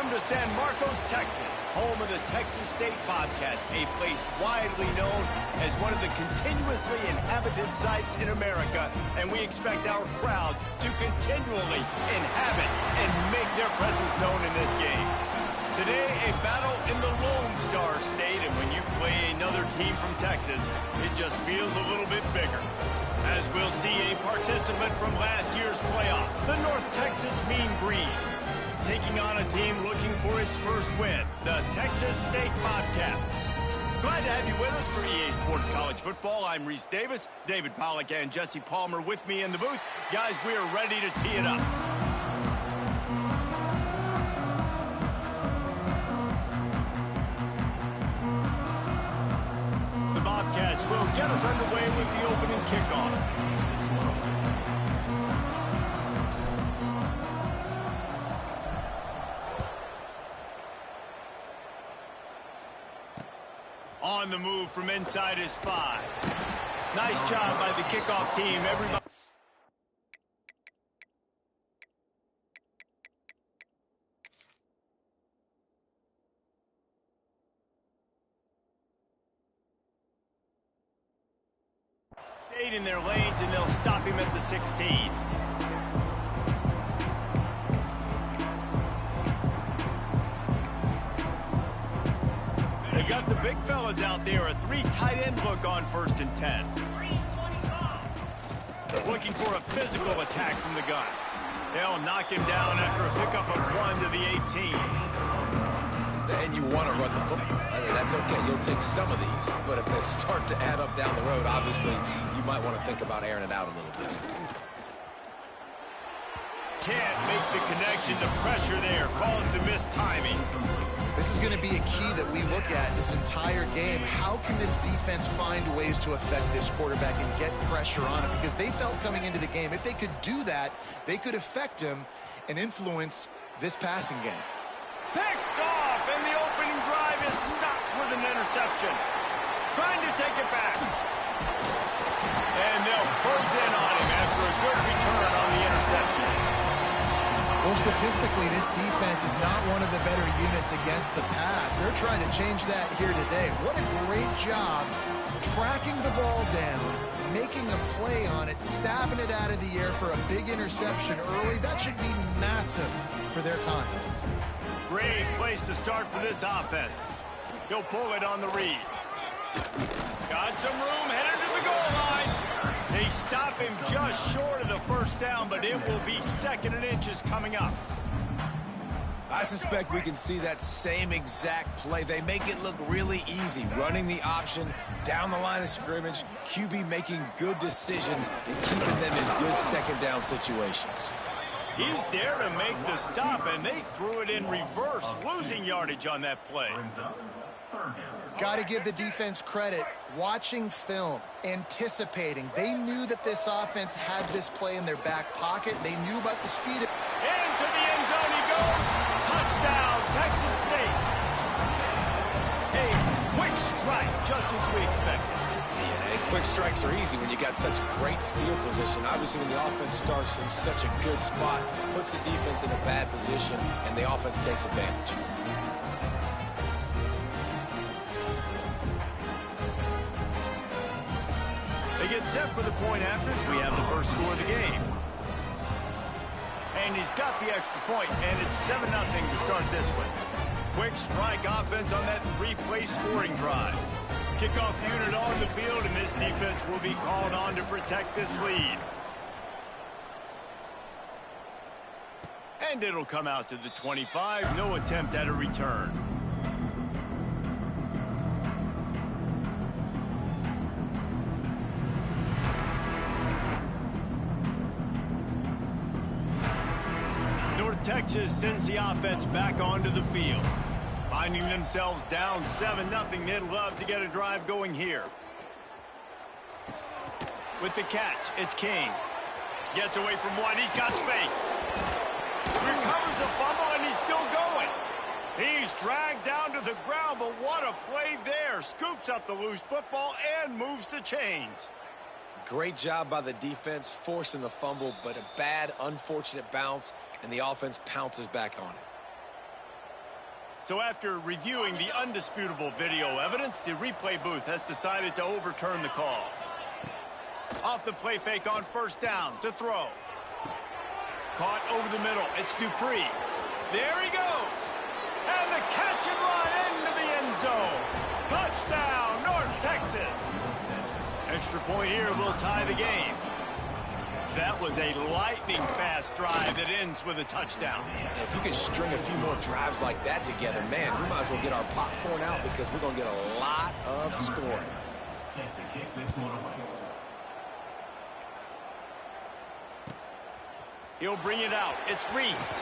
Welcome to San Marcos, Texas, home of the Texas State Bobcats, a place widely known as one of the continuously inhabited sites in America, and we expect our crowd to continually inhabit and make their presence known in this game. Today, a battle in the Lone Star State, and when you play another team from Texas, it just feels a little bit bigger. As we'll see a participant from last year's playoff, the North Texas Mean Green, taking on a team looking for its first win, the Texas State Bobcats. Glad to have you with us for EA Sports College Football. I'm Reese Davis, David Pollack, and Jesse Palmer with me in the booth. Guys, we are ready to tee it up. The Bobcats will get us underway with the opening kickoff. On the move from inside his 5. Nice job by the kickoff team. Everybody. Stayed in their lanes, and they'll stop him at the 16. They've got the big fellas out there, a 3 tight end look on 1st and 10. Looking for a physical attack from the gun. They'll knock him down after a pickup of 1 to the 18. And you want to run the football. That's okay. You'll take some of these. But if they start to add up down the road, obviously, you might want to think about airing it out a little bit. Can't make the connection. The pressure there caused the missed timing. This is going to be a key that we look at this entire game. How can this defense find ways to affect this quarterback and get pressure on him? Because they felt coming into the game, if they could do that, they could affect him and influence this passing game. Picked off, and the opening drive is stopped with an interception. Trying to take it back. And they'll close in on him after a good return on the interception. Well, statistically, this defense is not one of the better units against the pass. They're trying to change that here today. What a great job tracking the ball down, making a play on it, stabbing it out of the air for a big interception early. That should be massive for their confidence. Great place to start for this offense. He'll pull it on the read. Got some room, headed to the goal line. They stop him just short of the first down, but it will be 2nd and inches coming up. I suspect we can see that same exact play. They make it look really easy, running the option down the line of scrimmage, QB making good decisions and keeping them in good 2nd down situations. He's there to make the stop, and they threw it in reverse, losing yardage on that play. Got to give the defense credit. Watching film, anticipating. They knew that this offense had this play in their back pocket. They knew about the speed. Into the end zone he goes. Touchdown, Texas State. A quick strike, just as we expected. Yeah, quick strikes are easy when you got such great field position. Obviously, when the offense starts in such a good spot, puts the defense in a bad position, and the offense takes advantage. They get set for the point after. We have the first score of the game. And he's got the extra point, and it's 7-0 to start this one. Quick strike offense on that 3-play scoring drive. Kickoff unit on the field, and this defense will be called on to protect this lead. And it'll come out to the 25. No attempt at a return. Texas sends the offense back onto the field. Finding themselves down 7-0, they'd love to get a drive going here. With the catch, it's King. Gets away from one, he's got space. Recovers the fumble, and he's still going. He's dragged down to the ground, but what a play there. Scoops up the loose football and moves the chains. Great job by the defense, forcing the fumble, but a bad, unfortunate bounce, and the offense pounces back on it. So after reviewing the undisputable video evidence, the replay booth has decided to overturn the call. Off the play fake on first down to throw. Caught over the middle. It's Dupree. There he goes. And the catch and run into the end zone. Touchdown, North Texas. Extra point here will tie the game. That was a lightning-fast drive that ends with a touchdown. If you can string a few more drives like that together, man, we might as well get our popcorn out because we're going to get a lot of scoring. He'll bring it out. It's Reese.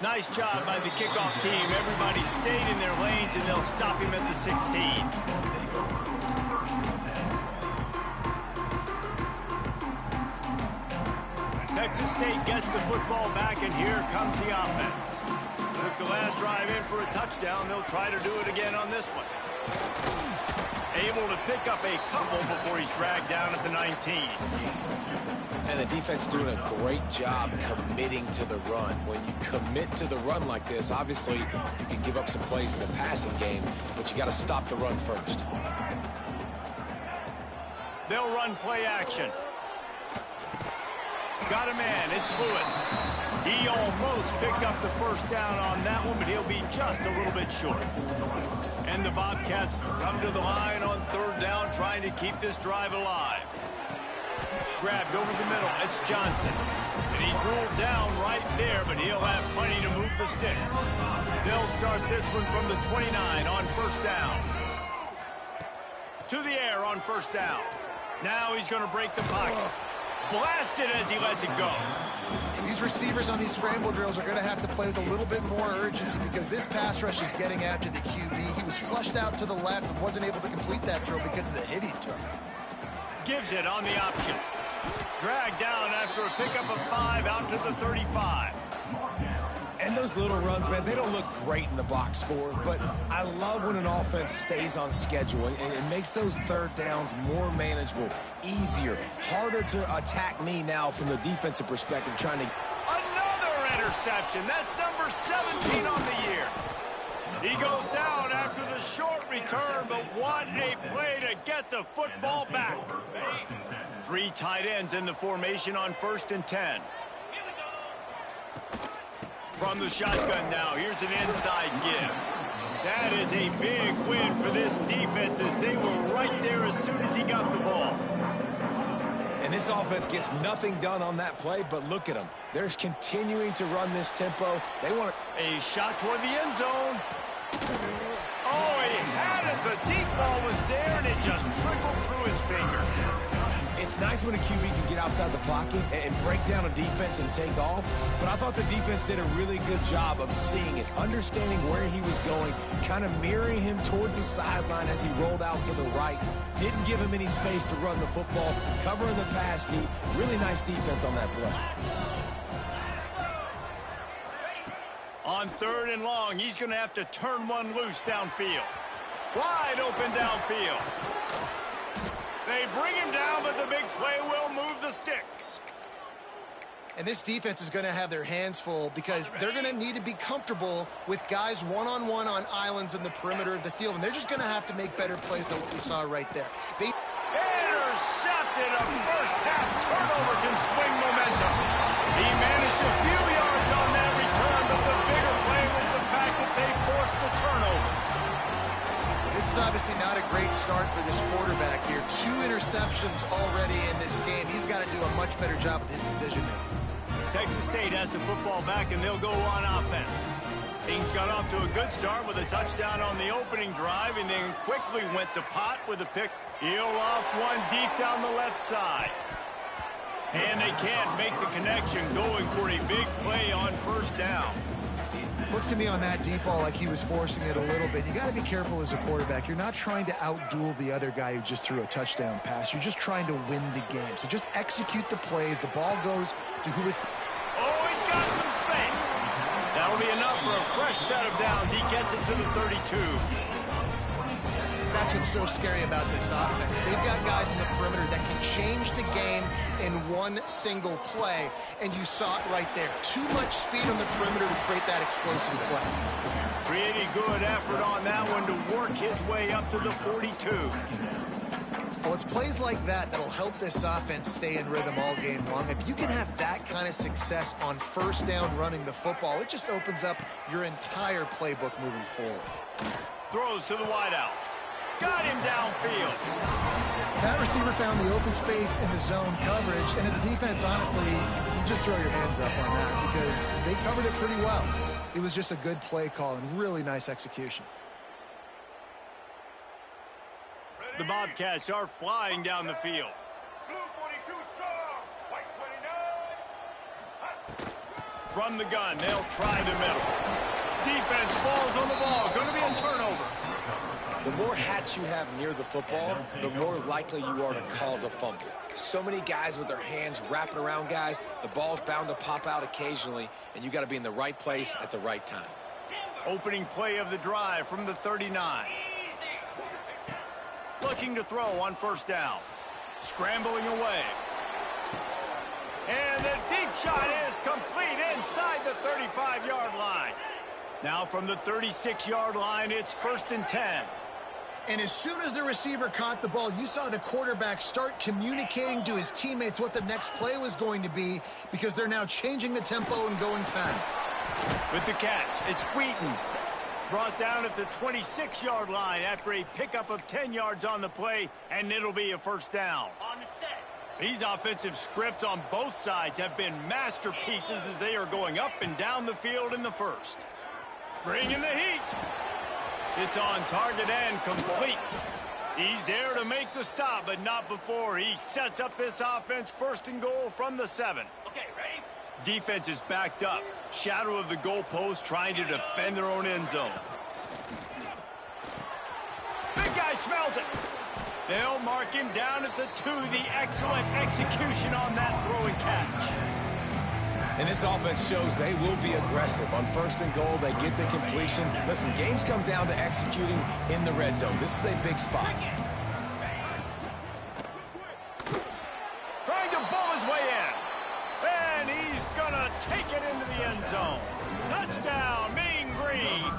Nice job by the kickoff team. Everybody stayed in their lanes, and they'll stop him at the 16. Texas State gets the football back, and here comes the offense. Took the last drive in for a touchdown. They'll try to do it again on this one. Able to pick up a couple before he's dragged down at the 19. And the defense doing a great job committing to the run. When you commit to the run like this, obviously you can give up some plays in the passing game, but you got to stop the run first. They'll run play action. Got a man. It's Lewis. He almost picked up the first down on that one, but he'll be just a little bit short. And the Bobcats come to the line on third down, trying to keep this drive alive. Grabbed over the middle. It's Johnson. And he's ruled down right there, but he'll have plenty to move the sticks. They'll start this one from the 29 on first down. To the air on first down. Now he's going to break the pocket. Blasted as he lets it go. These receivers on these scramble drills are going to have to play with a little bit more urgency because this pass rush is getting after the QB. He was flushed out to the left and wasn't able to complete that throw because of the hit he took. Gives it on the option. Dragged down after a pickup of 5 out to the 35. And those little runs, man, they don't look great in the box score, but I love when an offense stays on schedule and it makes those third downs more manageable, easier, harder to attack me now from the defensive perspective, trying to... Another interception. That's number 17 on the year. He goes down after the short return, but what a play to get the football back. 3 tight ends in the formation on 1st and 10. From the shotgun now, here's an inside give. That is a big win for this defense as they were right there as soon as he got the ball. And this offense gets nothing done on that play, but look at them. They're continuing to run this tempo. They want a shot toward the end zone. Oh, he had it. The deep ball was there, and it just trickled through his fingers. It's nice when a QB can get outside the pocket and break down a defense and take off, but I thought the defense did a really good job of seeing it, understanding where he was going, kind of mirroring him towards the sideline as he rolled out to the right. Didn't give him any space to run the football, covering the pass deep. Really nice defense on that play. On 3rd and long, he's going to have to turn one loose downfield. Wide open downfield. They bring him down, but the big play will move the sticks. And this defense is going to have their hands full because they're going to need to be comfortable with guys one-on-one on islands in the perimeter of the field, and they're just going to have to make better plays than what we saw right there. They intercepted. A first-half turnover can swing momentum. He managed a few yards on that return, but the bigger play was the fact that they forced the turnover. This is obviously not a great start for this quarterback here. 2 interceptions already in this game. He's got to do a much better job with his decision-making. Texas State has the football back, and they'll go on offense. Things got off to a good start with a touchdown on the opening drive, and then quickly went to Pott with a pick. He'll off one deep down the left side. And they can't make the connection, going for a big play on first down. Looked to me on that deep ball like he was forcing it a little bit. You got to be careful as a quarterback. You're not trying to outduel the other guy who just threw a touchdown pass. You're just trying to win the game. So just execute the plays. The ball goes to who it's... Oh, he's got some space. That'll be enough for a fresh set of downs. He gets it to the 32. That's what's so scary about this offense. They've got guys in the perimeter that can change the game in one single play, and you saw it right there. Too much speed on the perimeter to create that explosive play. Pretty good effort on that one to work his way up to the 42. Well, it's plays like that that'll help this offense stay in rhythm all game long. If you can have that kind of success on first down running the football, it just opens up your entire playbook moving forward. Throws to the wideout. Got him downfield. That receiver found the open space in the zone coverage, and as a defense, honestly, you just throw your hands up on that because they covered it pretty well. It was just a good play call and really nice execution. The Bobcats are flying down the field. Blue 42 strong, white 29. From the gun, they'll try the middle. Defense falls on the ball. Going to be a turnover. The more hats you have near the football, the more likely you are to cause a fumble. So many guys with their hands wrapping around guys, the ball's bound to pop out occasionally, and you got to be in the right place at the right time. Opening play of the drive from the 39. Looking to throw on first down. Scrambling away. And the deep shot is complete inside the 35-yard line. Now from the 36-yard line, it's 1st and 10. And as soon as the receiver caught the ball, you saw the quarterback start communicating to his teammates what the next play was going to be because they're now changing the tempo and going fast. With the catch, it's Wheaton. Brought down at the 26-yard line after a pickup of 10 yards on the play, and it'll be a first down. On the set. These offensive scripts on both sides have been masterpieces as they are going up and down the field in the first. Bringing the heat. It's on target and complete. He's there to make the stop, but not before he sets up this offense 1st and goal from the 7. Okay, ready? Defense is backed up. Shadow of the goalpost trying to defend their own end zone. Big guy smells it. They'll mark him down at the 2. The excellent execution on that throw and catch. And this offense shows they will be aggressive. On 1st and goal, they get the completion. Listen, games come down to executing in the red zone. This is a big spot. Trying to bull his way in. And he's going to take it into the end zone. Touchdown, Mean Green.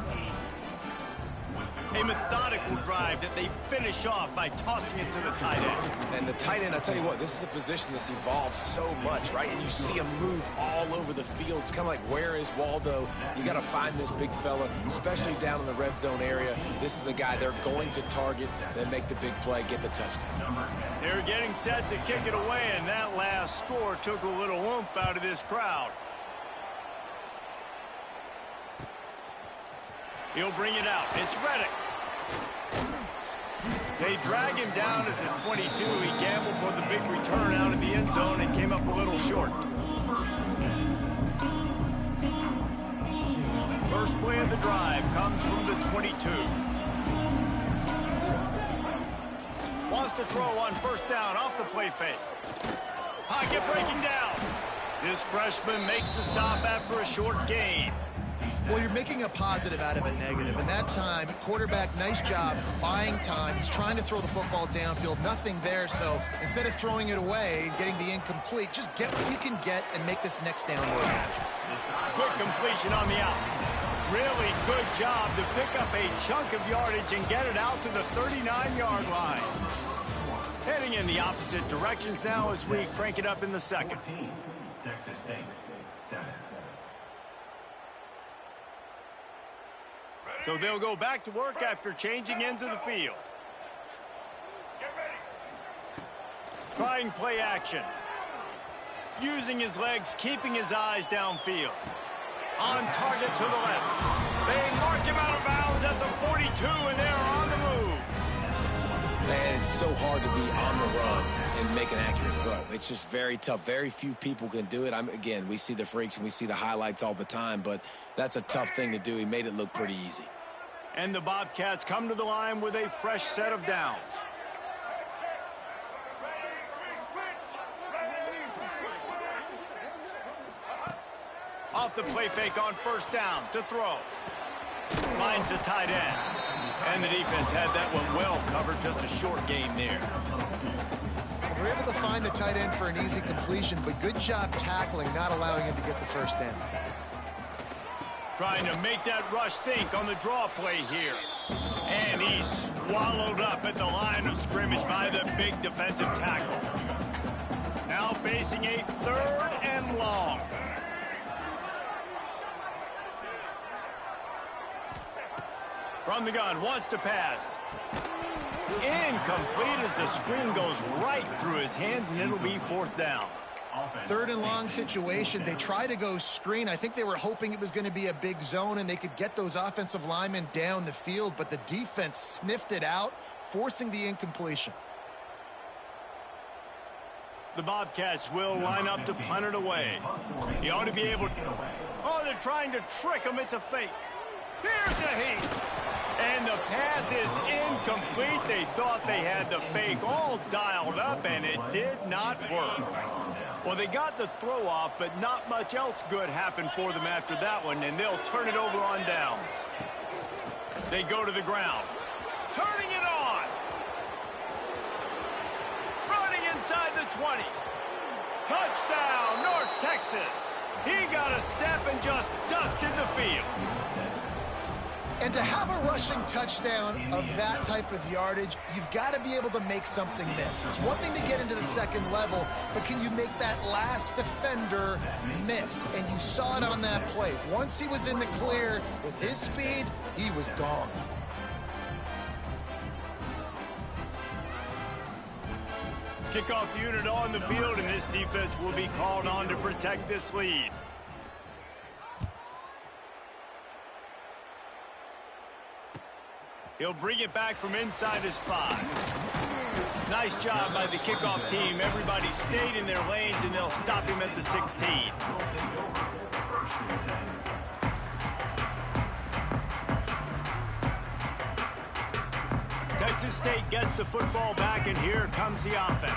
A methodical drive that they finish off by tossing it to the tight end. And the tight end, I tell you what, this is a position that's evolved so much, right? And you see him move all over the field. It's kind of like, where is Waldo? You got to find this big fella, especially down in the red zone area. This is the guy they're going to target, then make the big play, get the touchdown. They're getting set to kick it away, and that last score took a little oomph out of this crowd. He'll bring it out. It's Reddick. They drag him down at the 22. He gambled for the big return out of the end zone and came up a little short. First play of the drive comes from the 22. Wants to throw on first down off the play fake. Pocket breaking down. This freshman makes the stop after a short gain. Well, you're making a positive out of a negative. And that time, quarterback, nice job buying time. He's trying to throw the football downfield. Nothing there. So instead of throwing it away and getting the incomplete, just get what you can get and make this next down more manageable. Quick completion on the out. Really good job to pick up a chunk of yardage and get it out to the 39-yard line. Heading in the opposite directions now as we crank it up in the second. Texas State, 7. So they'll go back to work after changing into the field. Get ready. Trying play action. Using his legs, keeping his eyes downfield. On target to the left. They mark him out of bounds at the 42, and they're on the move. Man, it's so hard to be on the run and make an accurate throw. It's just very tough. Very few people can do it. Again, we see the freaks and we see the highlights all the time, but that's a tough thing to do. He made it look pretty easy. And the Bobcats come to the line with a fresh set of downs. Off the play fake on first down to throw. Finds the tight end. And the defense had that one well covered, just a short gain there. Well, they're able to find the tight end for an easy completion, but good job tackling, not allowing him to get the first down. Trying to make that rush think on the draw play here. And he's swallowed up at the line of scrimmage by the big defensive tackle. Now facing a 3rd and long. From the gun, wants to pass. Incomplete as the screen goes right through his hands, and it'll be 4th down. 3rd and long situation. They try to go screen. I think they were hoping it was going to be a big zone and they could get those offensive linemen down the field, but the defense sniffed it out, forcing the incompletion. The Bobcats will line up to punt it away. He ought to be able to... Oh, they're trying to trick him. It's a fake. Here's a heat. And the pass is incomplete. They thought they had the fake all dialed up, and it did not work. Well, they got the throw off, but not much else good happened for them after that one, and they'll turn it over on downs. They go to the ground. Turning it on. Running inside the 20. Touchdown, North Texas. He got a step and just dusted the field. And to have a rushing touchdown of that type of yardage, you've got to be able to make something miss. It's one thing to get into the second level, but can you make that last defender miss? And you saw it on that play. Once he was in the clear with his speed, he was gone. Kickoff unit on the field, and this defense will be called on to protect this lead. He'll bring it back from inside his 5. Nice job by the kickoff team. Everybody stayed in their lanes, and they'll stop him at the 16. Texas State gets the football back, and here comes the offense.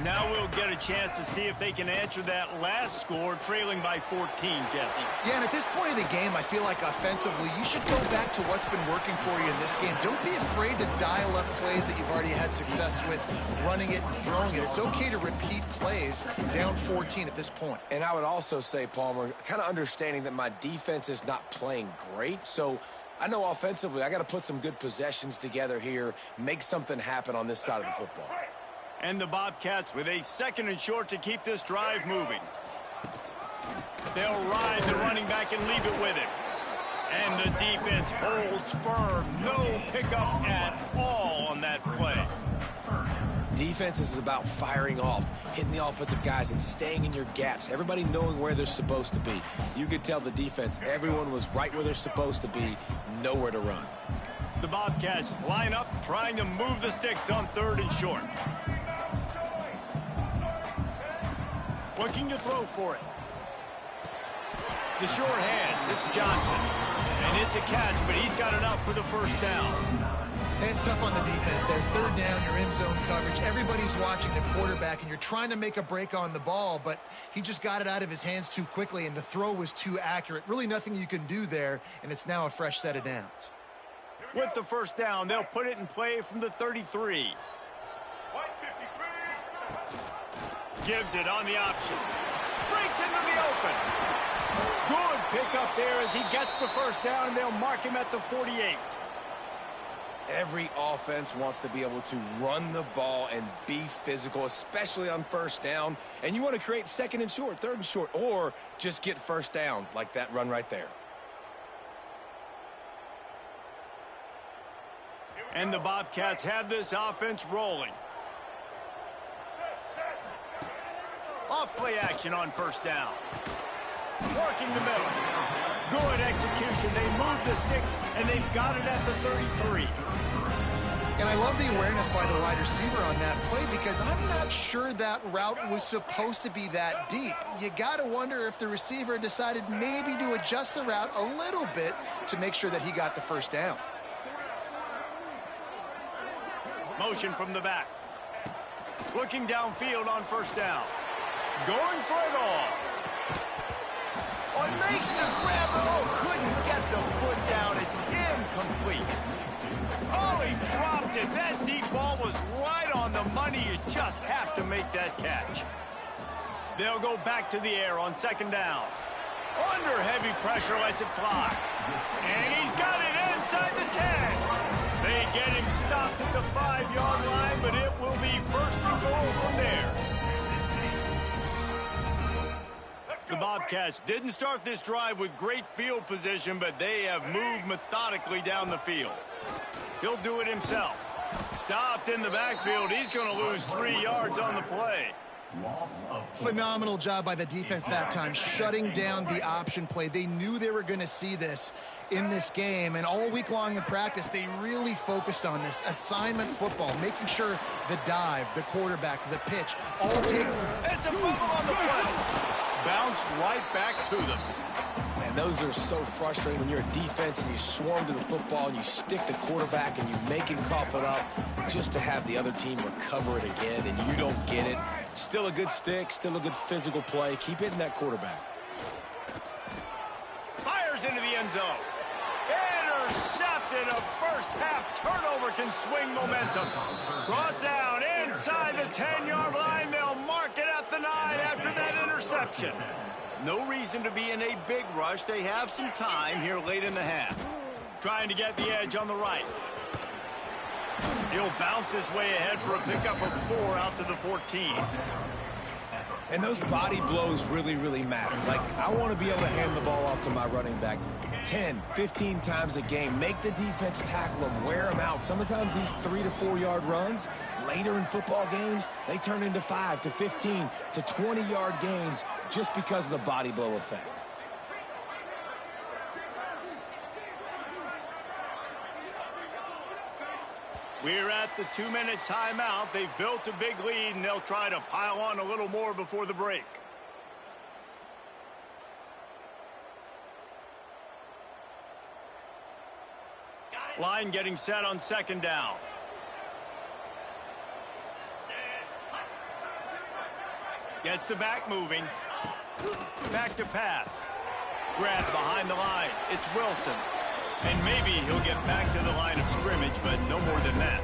Now we'll get a chance to see if they can answer that last score, trailing by 14, Jesse. Yeah, and at this point of the game, I feel like offensively, you should go back to what's been working for you in this game. Don't be afraid to dial up plays that you've already had success with, running it and throwing it. It's okay to repeat plays down 14 at this point. And I would also say, Palmer, kind of understanding that my defense is not playing great, so I know offensively I got to put some good possessions together here, make something happen on this side of the football. And the Bobcats with a 2nd and short to keep this drive moving. They'll ride the running back and leave it with him. And the defense holds firm. No pickup at all on that play. Defense is about firing off, hitting the offensive guys and staying in your gaps. Everybody knowing where they're supposed to be. You could tell the defense, everyone was right where they're supposed to be, nowhere to run. The Bobcats line up, trying to move the sticks on 3rd and short. Looking to throw for it. The short hands, it's Johnson. And it's a catch, but he's got enough for the first down. And it's tough on the defense there. 3rd down, you're in zone coverage. Everybody's watching the quarterback, and you're trying to make a break on the ball, but he just got it out of his hands too quickly, and the throw was too accurate. Really nothing you can do there, and it's now a fresh set of downs. With the first down, they'll put it in play from the 33. Gives it on the option. Breaks into the open. Good pickup there as he gets the first down, and they'll mark him at the 48. Every offense wants to be able to run the ball and be physical, especially on first down. And you want to create 2nd and short, 3rd and short, or just get first downs like that run right there. And the Bobcats have this offense rolling. Off play action on first down. Working the middle. Good execution. They move the sticks, and they've got it at the 33. And I love the awareness by the wide receiver on that play, because I'm not sure that route was supposed to be that deep. You got to wonder if the receiver decided maybe to adjust the route a little bit to make sure that he got the first down. Motion from the back. Looking downfield on first down. Going for it all. Oh, it makes the grab. Oh, couldn't get the foot down. It's incomplete. the money. You just have to make that catch. They'll go back to the air on second down. Under heavy pressure, lets it fly. And he's got it inside the 10. They get him stopped at the 5-yard line, but it will be first and goal from there. The Bobcats didn't start this drive with great field position, but they have moved methodically down the field. He'll do it himself. Stopped in the backfield. He's going to lose 3 yards on the play. Phenomenal job by the defense that time, shutting down the option play. They knew they were going to see this in this game, and all week long in practice, they really focused on this assignment football, making sure the dive, the quarterback, the pitch, all take. It's a fumble on the play. Bounced right back to them. And those are so frustrating when you're a defense and you swarm to the football and you stick the quarterback and you make him cough it up just to have the other team recover it again and you don't get it. Still a good stick, still a good physical play. Keep hitting that quarterback. Fires into the end zone. Intercepted. A first half turnover can swing momentum. Brought down inside the 10-yard line. They'll mark it at the 9 after that interception. No reason to be in a big rush. They have some time here late in the half. Trying to get the edge on the right. He'll bounce his way ahead for a pickup of 4 out to the 14. And those body blows really, really matter. Like, I want to be able to hand the ball off to my running back 10, 15 times a game. Make the defense tackle them, wear them out. Sometimes these 3 to 4 yard runs, later in football games, they turn into 5 to 15 to 20-yard gains just because of the body blow effect. We're at the 2-minute timeout. They've built a big lead, and they'll try to pile on a little more before the break. Line getting set on second down. Gets the back moving. Back to pass. Grabbed behind the line. It's Wilson. And maybe he'll get back to the line of scrimmage, but no more than that.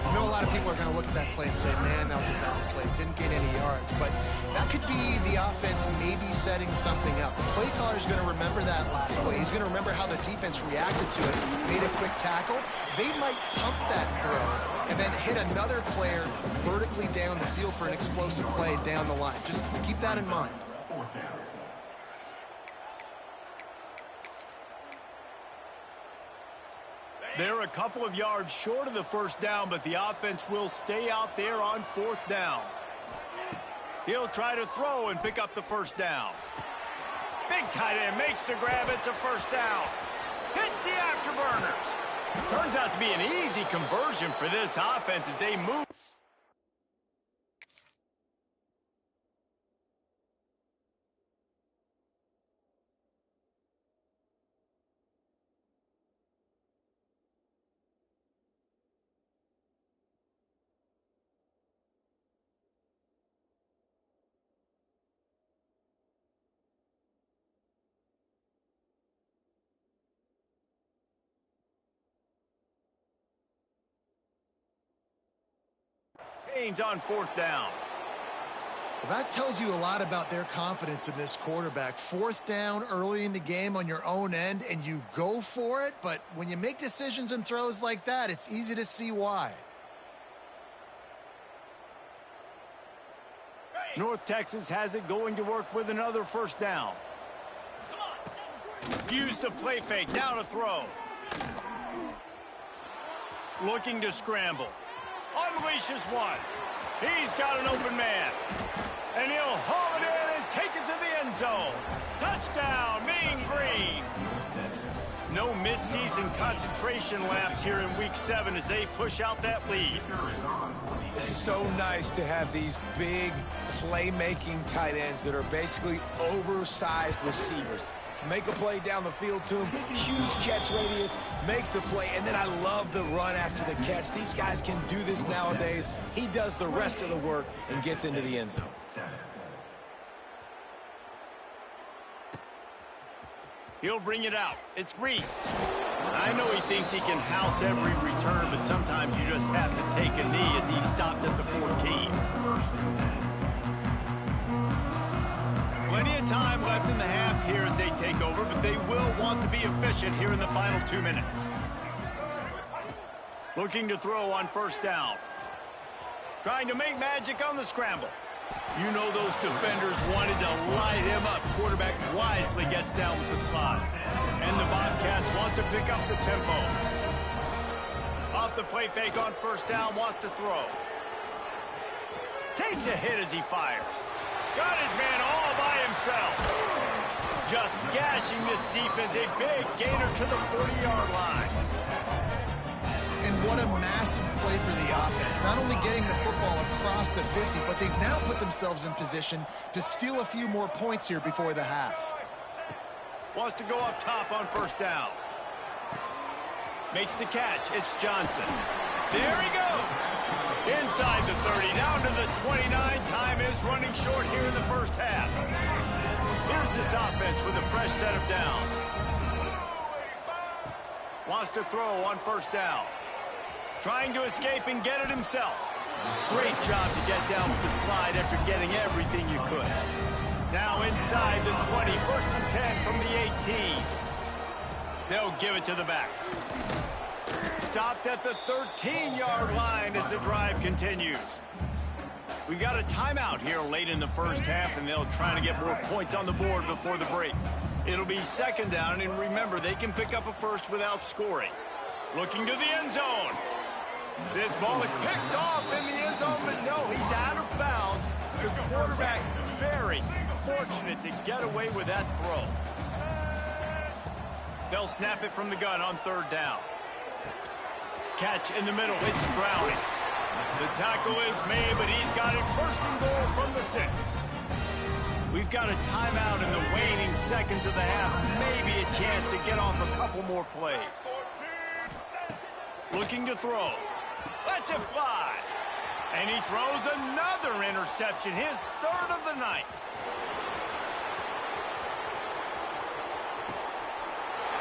I know a lot of people are going to look at that play and say, man, that was a bad play. Didn't get any yards. But that could be the offense maybe setting something up. The play caller is going to remember that last play. He's going to remember how the defense reacted to it, made a quick tackle. They might pump that throw and then hit another player vertically down the field for an explosive play down the line. Just keep that in mind. They're a couple of yards short of the first down, but the offense will stay out there on fourth down. He'll try to throw and pick up the first down. Big tight end makes the grab. It's a first down. Hits the afterburners. Turns out to be an easy conversion for this offense as they move. On fourth down. Well, that tells you a lot about their confidence in this quarterback. Fourth down early in the game on your own end, and you go for it, but when you make decisions and throws like that, it's easy to see why. North Texas has it going to work with another first down. Use the play fake, now to throw. Looking to scramble. Unleashes one. He's got an open man. And he'll haul it in and take it to the end zone. Touchdown, Mean Green. No midseason concentration laps here in Week 7 as they push out that lead. It's so nice to have these big playmaking tight ends that are basically oversized receivers. Make a play down the field to him, huge catch radius, makes the play, and then I love the run after the catch. These guys can do this nowadays. He does the rest of the work and gets into the end zone. He'll bring it out. It's Reese. I know he thinks he can house every return, but sometimes you just have to take a knee as he stopped at the 14. Plenty of time left in the half here as they take over, but they will want to be efficient here in the final 2 minutes. Looking to throw on first down. Trying to make magic on the scramble. You know those defenders wanted to light him up. Quarterback wisely gets down with the slide. And the Bobcats want to pick up the tempo. Off the play fake on first down, wants to throw. Takes a hit as he fires. Got his man all by himself. Just gashing this defense. A big gainer to the 40-yard line. And what a massive play for the offense. Not only getting the football across the 50, but they've now put themselves in position to steal a few more points here before the half. Wants to go up top on first down. Makes the catch. It's Johnson. There he goes. Inside the 30, down to the 29. Time is running short here in the first half. Here's this offense with a fresh set of downs. Wants to throw on first down. Trying to escape and get it himself. Great job to get down with the slide after getting everything you could. Now inside the 20, first and 10 from the 18. They'll give it to the back. Stopped at the 13-yard line as the drive continues. We got a timeout here late in the first half, and they'll try to get more points on the board before the break. It'll be second down, and remember, they can pick up a first without scoring. Looking to the end zone. This ball is picked off in the end zone, but no, he's out of bounds. The quarterback very fortunate to get away with that throw. They'll snap it from the gun on third down. Catch in the middle. It's Browning. The tackle is made, but he's got it first and goal from the 6. We've got a timeout in the waning seconds of the half. Maybe a chance to get off a couple more plays. Looking to throw. Lets it fly. And he throws another interception, his third of the night.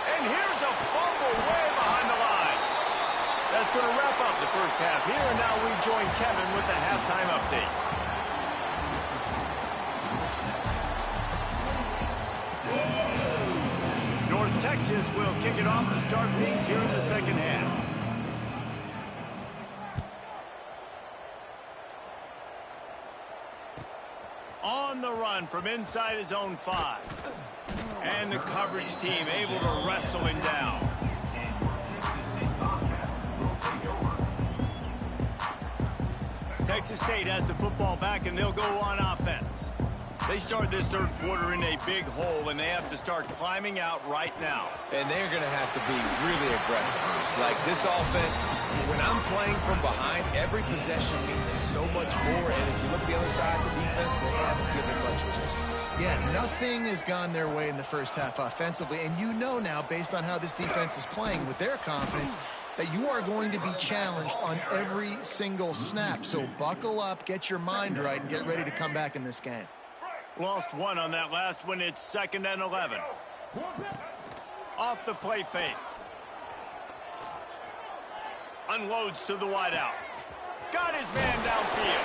And here's a fumble way behind the line. That's going to wrap up the first half here, and now we join Kevin with the halftime update. North Texas will kick it off to start things here in the second half. On the run from inside his own 5. And the coverage team able to wrestle him down. Texas State has the football back, and they'll go on offense. They start this third quarter in a big hole, and they have to start climbing out right now. And they're going to have to be really aggressive. It's like this offense, when I'm playing from behind, every possession means so much more. And if you look the other side, the defense, they haven't given much resistance. Yeah, nothing has gone their way in the first half offensively. And you know now, based on how this defense is playing with their confidence, that you are going to be challenged on every single snap. So buckle up, get your mind right, and get ready to come back in this game. Lost one on that last one. It's 2nd and 11. Off the play fake. Unloads to the wideout. Got his man downfield.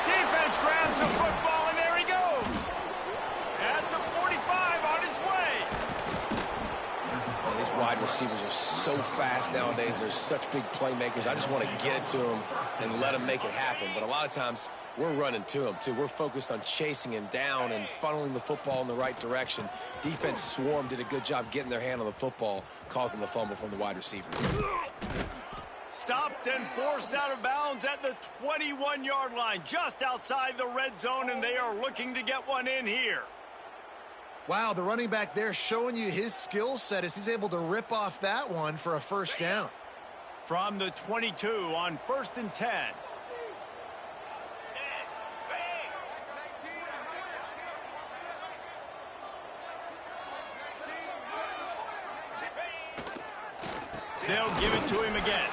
Defense grabs the football, and there he goes. At the 45 on his way. And these wide receivers are so fast nowadays. They're such big playmakers. I just want to get it to them and let them make it happen. But a lot of times, we're running to him, too. We're focused on chasing him down and funneling the football in the right direction. Defense swarm did a good job getting their hand on the football, causing the fumble from the wide receiver. Stopped and forced out of bounds at the 21-yard line, just outside the red zone, and they are looking to get one in here. Wow, the running back there showing you his skill set as he's able to rip off that one for a first down. From the 22 on 1st and 10. They'll give it to him again.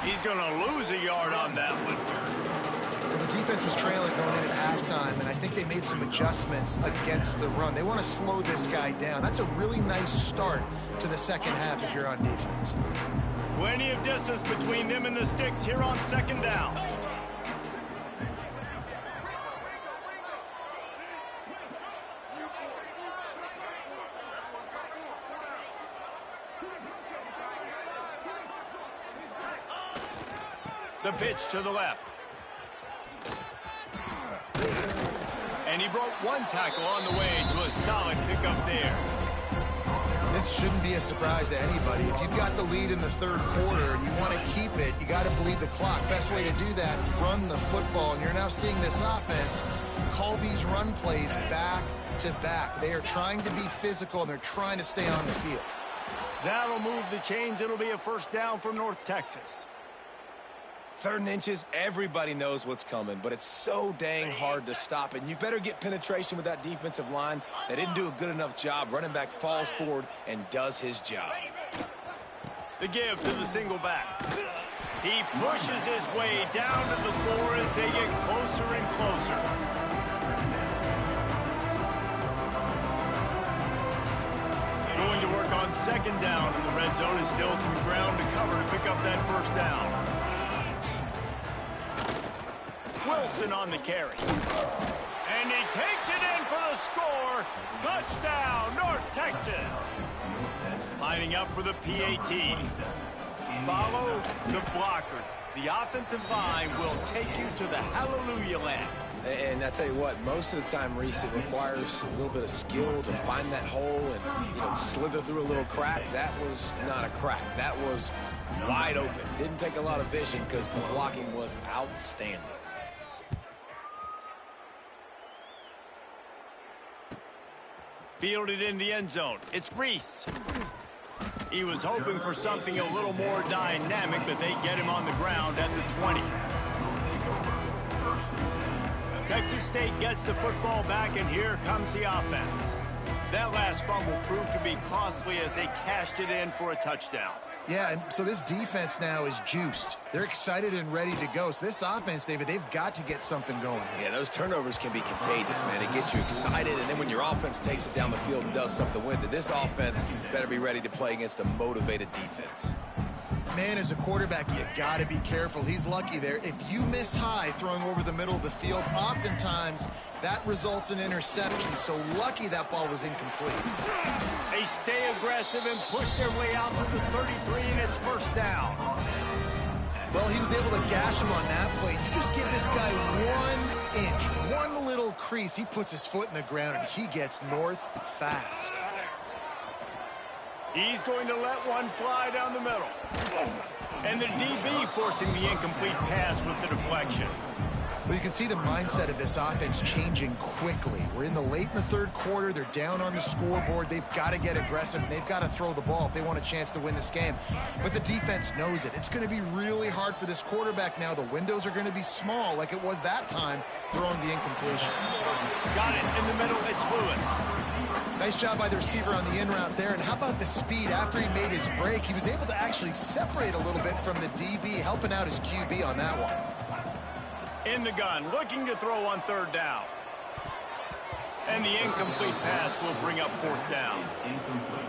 He's going to lose a yard on that one. The defense was trailing going in at halftime, and I think they made some adjustments against the run. They want to slow this guy down. That's a really nice start to the second half if you're on defense. Plenty of distance between them and the sticks here on second down. The pitch to the left. And he broke one tackle on the way to a solid pickup there. This shouldn't be a surprise to anybody. If you've got the lead in the third quarter and you want to keep it, you got to bleed the clock. Best way to do that, run the football. And you're now seeing this offense call these run plays back to back. They are trying to be physical, and they're trying to stay on the field. That'll move the chains. It'll be a first down for North Texas. 3rd and inches, everybody knows what's coming, but it's so dang hard to stop. And you better get penetration with that defensive line. They didn't do a good enough job. Running back falls forward and does his job. The give to the single back. He pushes his way down to the 4 as they get closer and closer. Going to work on second down in the red zone, and still some ground to cover to pick up that first down. Wilson on the carry. And he takes it in for the score. Touchdown, North Texas. Lining up for the PAT. Follow the blockers. The offensive line will take you to the hallelujah land. And I tell you what, most of the time, Reese, it requires a little bit of skill to find that hole and, slither through a little crack. That was not a crack. That was wide open. Didn't take a lot of vision because the blocking was outstanding. Fielded in the end zone. It's Reese. He was hoping for something a little more dynamic, but they get him on the ground at the 20. Texas State gets the football back, and here comes the offense. That last fumble proved to be costly as they cashed it in for a touchdown. Yeah, and so this defense now is juiced. They're excited and ready to go. So this offense, David, they've got to get something going here. Yeah, those turnovers can be contagious, man. It gets you excited, and then when your offense takes it down the field and does something with it, this offense better be ready to play against a motivated defense. Man, as a quarterback, you got to be careful. He's lucky there. If you miss high throwing over the middle of the field, oftentimes that results in interception. So lucky that ball was incomplete. They stay aggressive and push their way out to the 33, and it's first down. Well, he was able to gash him on that play. You just give this guy 1 inch, one little crease. He puts his foot in the ground, and he gets north fast. He's going to let one fly down the middle. And the DB forcing the incomplete pass with the deflection. Well, you can see the mindset of this offense changing quickly. We're in the late in the third quarter. They're down on the scoreboard. They've got to get aggressive. They've got to throw the ball if they want a chance to win this game. But the defense knows it. It's going to be really hard for this quarterback now. The windows are going to be small like it was that time throwing the incompletion. Got it in the middle. It's Lewis. Nice job by the receiver on the in route there. And how about the speed after he made his break? He was able to actually separate a little bit from the DB, helping out his QB on that one. In the gun, looking to throw on third down. And the incomplete pass will bring up fourth down.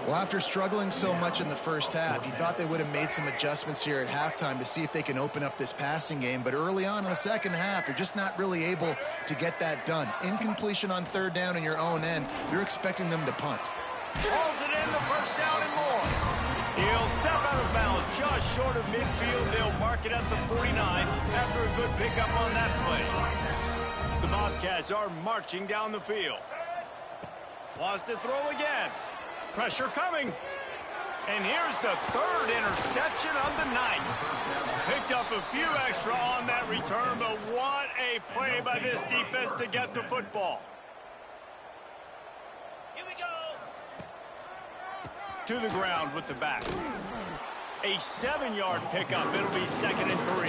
Well, after struggling so much in the first half, you thought they would have made some adjustments here at halftime to see if they can open up this passing game. But early on in the second half, they're just not really able to get that done. Incompletion on third down in your own end, you're expecting them to punt. Hauls it in, the first down and more. He'll step out of bounds just short of midfield. They'll mark it at the 49 after a good pickup on that play. The Bobcats are marching down the field. Wants to throw again. Pressure coming. And here's the third interception of the night. Picked up a few extra on that return, but what a play by this defense to get the football. To the ground with the back. A 7-yard pickup. It'll be 2nd and 3.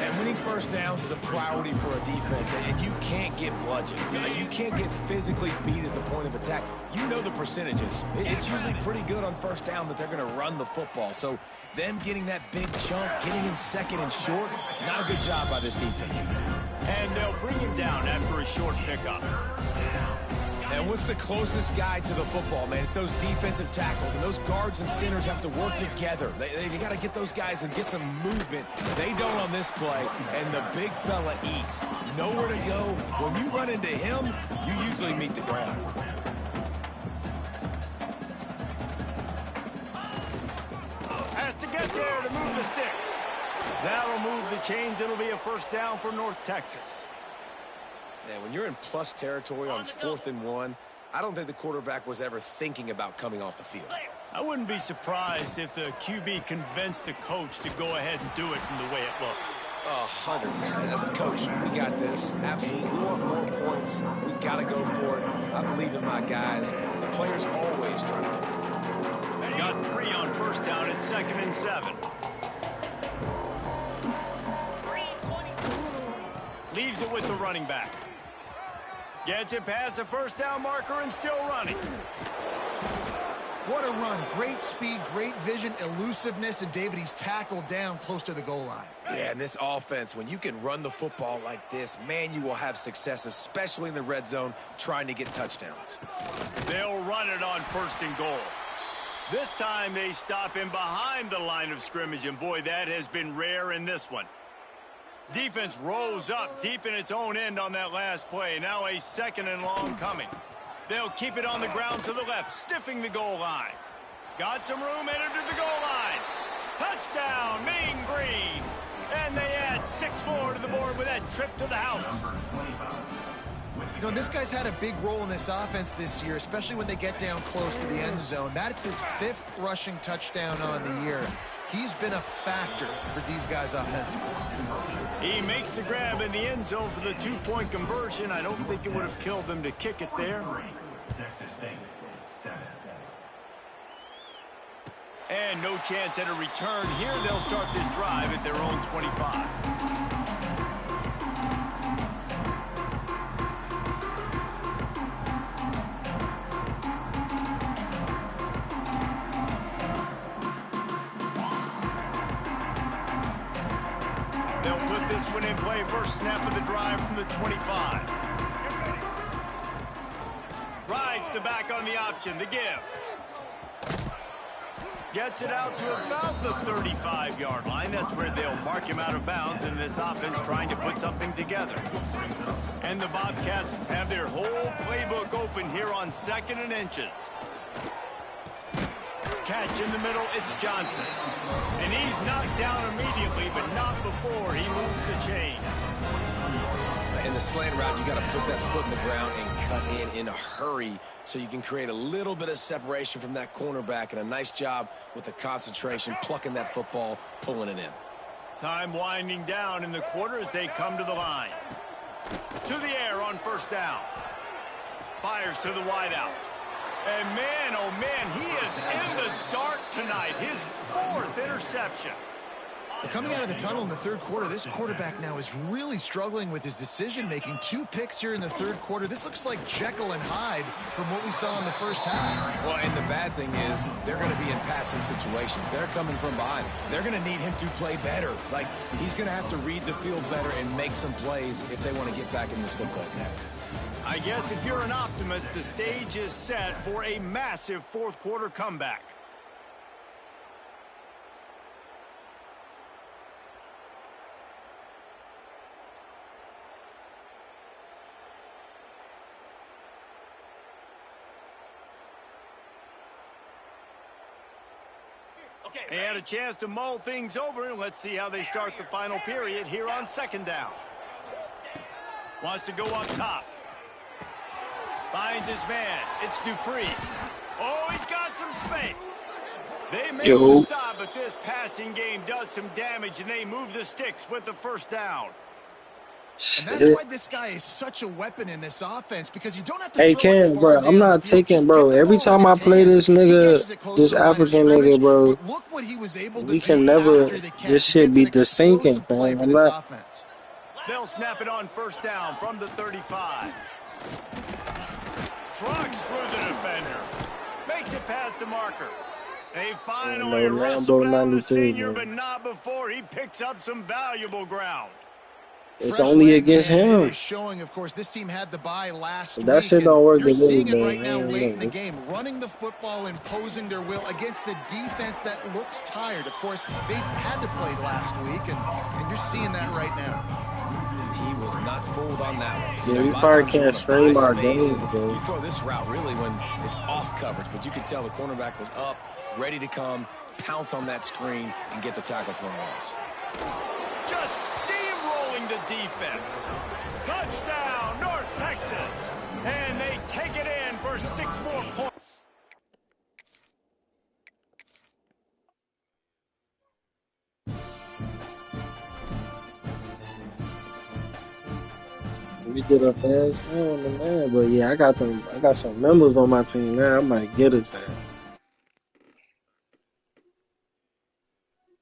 And winning first downs is a priority for a defense, and you can't get bludgeoned. You can't get physically beat at the point of attack. You know the percentages. It's usually pretty good on first down that they're going to run the football. So them getting that big chunk, getting in second and short, not a good job by this defense. And they'll bring him down after a short pickup. And what's the closest guy to the football, man? It's those defensive tackles, and those guards and centers have to work together. They got to get those guys and get some movement. They don't on this play, and the big fella eats. Nowhere to go. When you run into him, you usually meet the ground. Has to get there to move the sticks. That'll move the chains. It'll be a first down for North Texas. Man, when you're in plus territory on 4th and 1, I don't think the quarterback was ever thinking about coming off the field. I wouldn't be surprised if the QB convinced the coach to go ahead and do it from the way it looked. 100%. That's the coach. We got this. Absolutely. We want more points. We got to go for it. I believe in my guys. The players always try to go for it. Got 3 on first down at 2nd and 7. Leaves it with the running back. Gets it past the first down marker and still running. What a run. Great speed, great vision, elusiveness, and David, he's tackled down close to the goal line. Yeah, and this offense, when you can run the football like this, man, you will have success, especially in the red zone, trying to get touchdowns. They'll run it on 1st and goal. This time they stop him behind the line of scrimmage, and boy, that has been rare in this one. Defense rose up deep in its own end on that last play. Now a 2nd and long coming. They'll keep it on the ground to the left, stiffing the goal line. Got some room, entered to the goal line. Touchdown, Mean Green. And they add 6 more to the board with that trip to the house. You know, this guy's had a big role in this offense this year, especially when they get down close to the end zone. That's his 5th rushing touchdown on the year. He's been a factor for these guys offensively. He makes the grab in the end zone for the 2-point conversion. I don't think it would have killed them to kick it there. Texas State, 7. And no chance at a return here. They'll start this drive at their own 25. In play, first snap of the drive from the 25. Rides the back on the option, the give. Gets it out to about the 35-yard line. That's where they'll mark him out of bounds in this offense trying to put something together. And the Bobcats have their whole playbook open here on 2nd and inches. Catch in the middle, it's Johnson. And he's knocked down immediately, but not before he moves the chains. In the slant route, you got to put that foot in the ground and cut in a hurry so you can create a little bit of separation from that cornerback, and a nice job with the concentration, plucking that football, pulling it in. Time winding down in the quarter as they come to the line. To the air on first down. Fires to the wideout. And man, oh man, he is in the dark tonight. His 4th interception. Coming out of the tunnel in the 3rd quarter, this quarterback now is really struggling with his decision-making. 2 picks here in the 3rd quarter. This looks like Jekyll and Hyde from what we saw in the first half. Well, and the bad thing is they're going to be in passing situations. They're coming from behind. They're going to need him to play better. Like, he's going to have to read the field better and make some plays if they want to get back in this football game. I guess if you're an optimist, the stage is set for a massive 4th quarter comeback. They had a chance to mull things over, and let's see how they start the final period here on 2nd down. Wants to go up top. Finds his man. It's Dupree. Oh, he's got some space. They make the stop, but this passing game does some damage, and they move the sticks with the first down. And that's Shit. why this guy is such a weapon in this offense, because you don't have to Hey, throw it Cam, far bro, I'm not downfield. taking, Just bro. get the Every ball in time I his play hands. this He nigga, catches it close to this the line of African scrimmage, nigga, bro, but look what he was able to we do can never, after the this catch. shit It's an be the sinking, explosive play fam. for I'm this not, offense. They'll snap it on first down from the 35. Trucks through the defender. Makes it past the marker. They finally no wrestle Lambo down the 93, senior, but man. not before he picks up some valuable ground. It's Fresh only legs, against man, and it him. is showing. Of course, this team had the bye last If that week, shit and don't work, you're they really seeing it bad. right I now ain't late in the know. game, running the football, imposing their will against the defense that looks tired. Of course, they had to play last week, and you're seeing that right now. He was not fooled on that one. Yeah, You know, we a lot of probably times you can't want to buy stream our space, games, and bro. you throw this route really when it's off coverage, but you could tell the cornerback was up, ready to come, pounce on that screen, and get the tackle for a loss. Just steamrolling the defense. Touchdown, North Texas. And they take it in for 6 more points. We did a fast on the man, but yeah, I got some members on my team now. I might get us that.